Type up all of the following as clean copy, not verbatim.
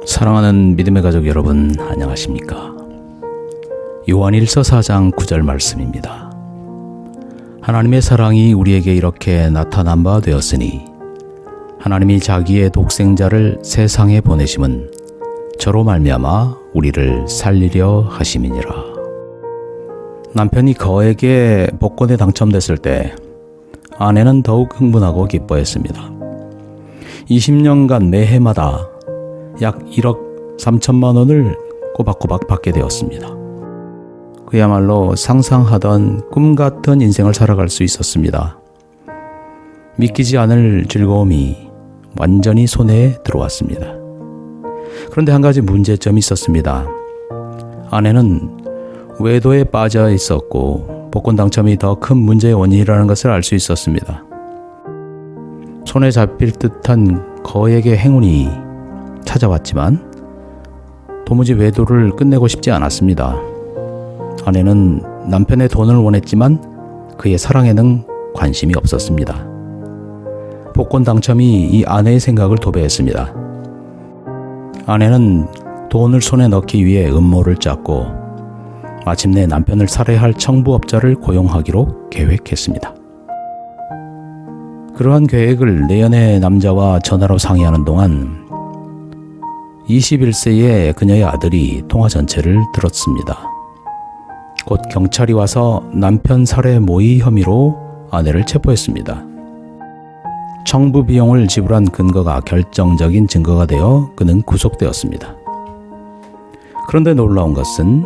사랑하는 믿음의 가족 여러분, 안녕하십니까? 요한일서 4장 9절 말씀입니다. 하나님의 사랑이 우리에게 이렇게 나타난 바 되었으니 하나님이 자기의 독생자를 세상에 보내심은 저로 말미암아 우리를 살리려 하심이니라. 남편이 거액의 복권에 당첨됐을 때 아내는 더욱 흥분하고 기뻐했습니다. 20년간 매해마다 약 1억 3천만 원을 꼬박꼬박 받게 되었습니다. 그야말로 상상하던 꿈 같은 인생을 살아갈 수 있었습니다. 믿기지 않을 즐거움이 완전히 손에 들어왔습니다. 그런데 한 가지 문제점이 있었습니다. 아내는 외도에 빠져 있었고 복권 당첨이 더 큰 문제의 원인이라는 것을 알 수 있었습니다. 손에 잡힐 듯한 거액의 행운이 찾아왔지만 도무지 외도를 끝내고 싶지 않았습니다. 아내는 남편의 돈을 원했지만 그의 사랑에는 관심이 없었습니다. 복권 당첨이 이 아내의 생각을 도배했습니다. 아내는 돈을 손에 넣기 위해 음모를 짰고 마침내 남편을 살해할 청부업자를 고용하기로 계획했습니다. 그러한 계획을 내연의 남자와 전화로 상의하는 동안 21세의 그녀의 아들이 통화 전체를 들었습니다. 곧 경찰이 와서 남편 살해 모의 혐의로 아내를 체포했습니다. 청부 비용을 지불한 근거가 결정적인 증거가 되어 그는 구속되었습니다. 그런데 놀라운 것은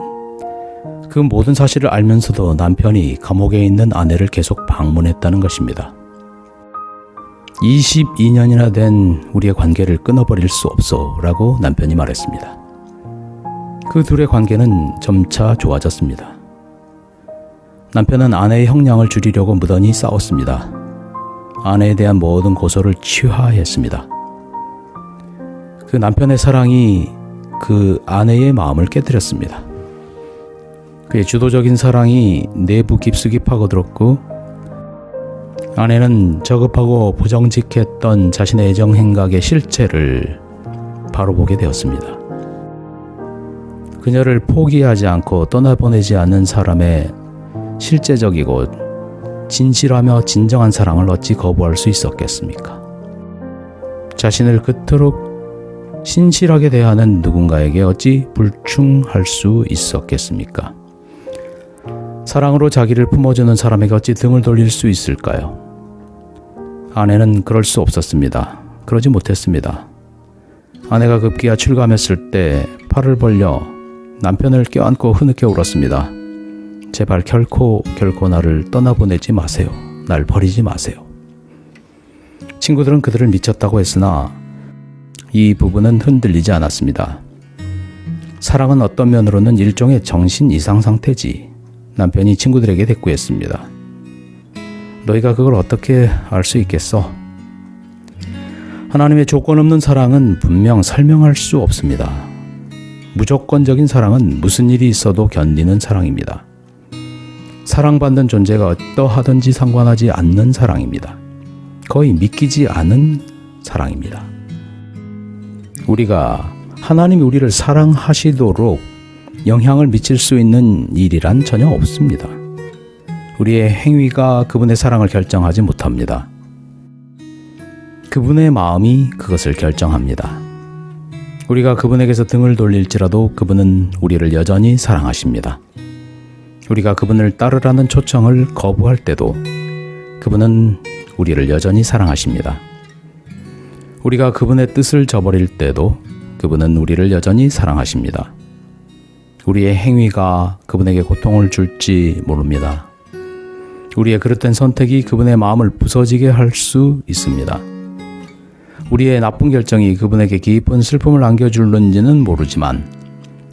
그 모든 사실을 알면서도 남편이 감옥에 있는 아내를 계속 방문했다는 것입니다. 22년이나 된 우리의 관계를 끊어버릴 수 없어 라고 남편이 말했습니다. 그 둘의 관계는 점차 좋아졌습니다. 남편은 아내의 형량을 줄이려고 무던히 싸웠습니다. 아내에 대한 모든 고소를 취하했습니다. 그 남편의 사랑이 그 아내의 마음을 깨뜨렸습니다. 그의 주도적인 사랑이 내부 깊숙이 파고들었고 아내는 저급하고 부정직했던 자신의 애정 행각의 실체를 바로 보게 되었습니다. 그녀를 포기하지 않고 떠나보내지 않는 사람의 실제적이고 진실하며 진정한 사랑을 어찌 거부할 수 있었겠습니까? 자신을 그토록 신실하게 대하는 누군가에게 어찌 불충할 수 있었겠습니까? 사랑으로 자기를 품어주는 사람에게 어찌 등을 돌릴 수 있을까요? 아내는 그럴 수 없었습니다. 그러지 못했습니다. 아내가 급기야 출감했을 때 팔을 벌려 남편을 껴안고 흐느껴 울었습니다. 제발 결코 나를 떠나보내지 마세요. 날 버리지 마세요. 친구들은 그들을 미쳤다고 했으나 이 부부는 흔들리지 않았습니다. 사랑은 어떤 면으로는 일종의 정신 이상 상태지. 남편이 친구들에게 대꾸했습니다. 너희가 그걸 어떻게 알 수 있겠어? 하나님의 조건 없는 사랑은 분명 설명할 수 없습니다. 무조건적인 사랑은 무슨 일이 있어도 견디는 사랑입니다. 사랑받는 존재가 어떠하든지 상관하지 않는 사랑입니다. 거의 믿기지 않은 사랑입니다. 우리가 하나님이 우리를 사랑하시도록 영향을 미칠 수 있는 일이란 전혀 없습니다. 우리의 행위가 그분의 사랑을 결정하지 못합니다. 그분의 마음이 그것을 결정합니다. 우리가 그분에게서 등을 돌릴지라도 그분은 우리를 여전히 사랑하십니다. 우리가 그분을 따르라는 초청을 거부할 때도 그분은 우리를 여전히 사랑하십니다. 우리가 그분의 뜻을 저버릴 때도 그분은 우리를 여전히 사랑하십니다. 우리의 행위가 그분에게 고통을 줄지 모릅니다. 우리의 그릇된 선택이 그분의 마음을 부서지게 할 수 있습니다. 우리의 나쁜 결정이 그분에게 깊은 슬픔을 안겨줄는지는 모르지만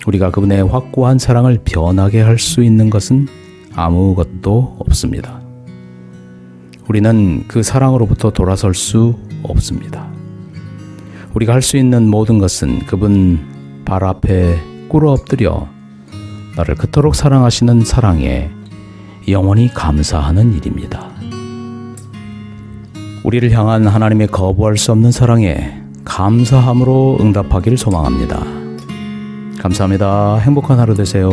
우리가 그분의 확고한 사랑을 변하게 할 수 있는 것은 아무것도 없습니다. 우리는 그 사랑으로부터 돌아설 수 없습니다. 우리가 할 수 있는 모든 것은 그분 발 앞에 꿇어 엎드려 나를 그토록 사랑하시는 사랑에 영원히 감사하는 일입니다. 우리를 향한 하나님의 거부할 수 없는 사랑에 감사함으로 응답하기를 소망합니다. 감사합니다. 행복한 하루 되세요.